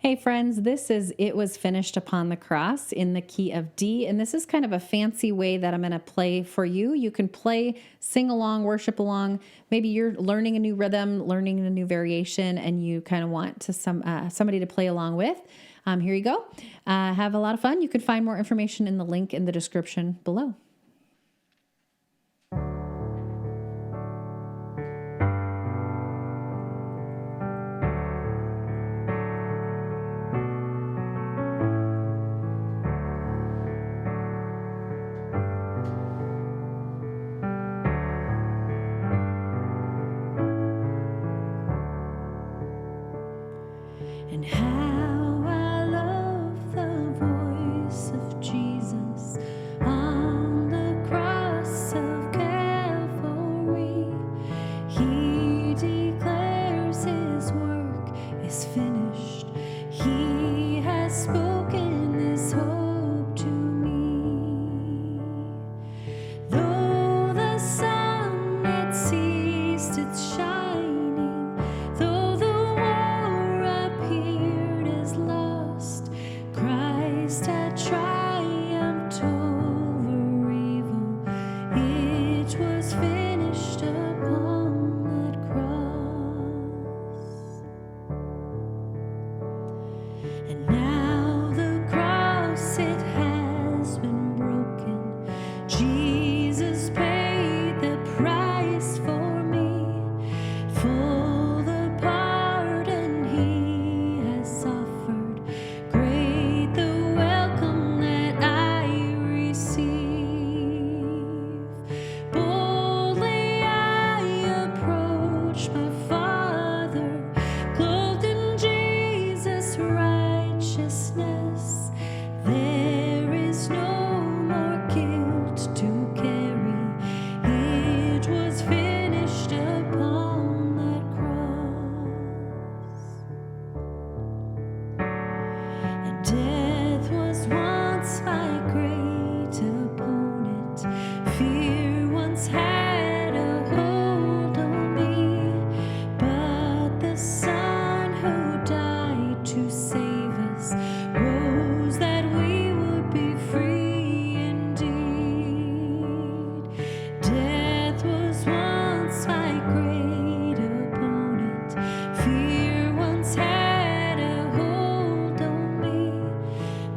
Hey friends, this is It Was Finished Upon the Cross in the key of D. And this is kind of a fancy way that I'm going to play for you. You can play, sing along, worship along. Maybe you're learning a new rhythm, learning a new variation, and you kind of want to somebody to play along with. Here you go. Have a lot of fun. You can find more information in the link in the description below. And how I love the voice of Jesus on the cross of Calvary. He declares his work is finished. He has spoken this hope to me. Though the sun had ceased its shining, though the war appeared as lost, Christ had triumphed over evil. It was finished upon that cross. And now the cross, it has been broken. Jesus paid the price for me, for the pardon he has offered. Great the welcome that I receive. Boldly I approach my Father, clothed in Jesus' righteousness. There is no more guilt to carry. It was finished upon that cross. And death was once my great opponent. Fear once had a hold on me, but the Son who died to save us rose that we would be free indeed. Death was once my great opponent. Fear once had a hold on me,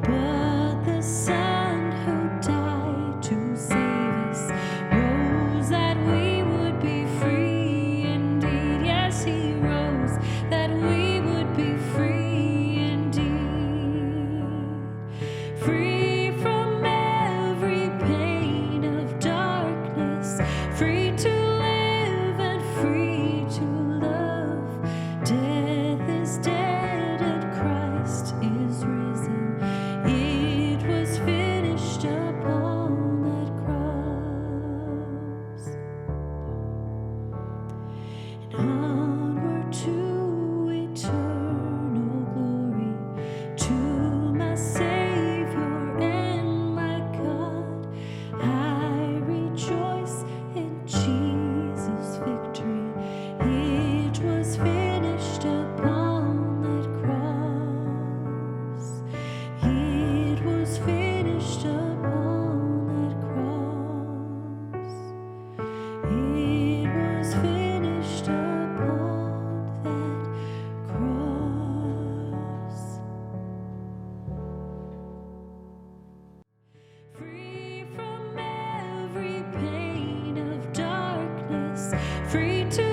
but the Son who died to save us rose that we would be free indeed. Yes, he rose that we would be free indeed. Free from every pain of darkness, free to live and free to love. Death is dead and Christ is risen. It was finished upon that cross. And onward to eternal glory, to my Savior and my God, I rejoice in Jesus' victory. It was finished upon that cross. It was finished upon that cross. It was finished upon that cross. Free from every pain of darkness, free to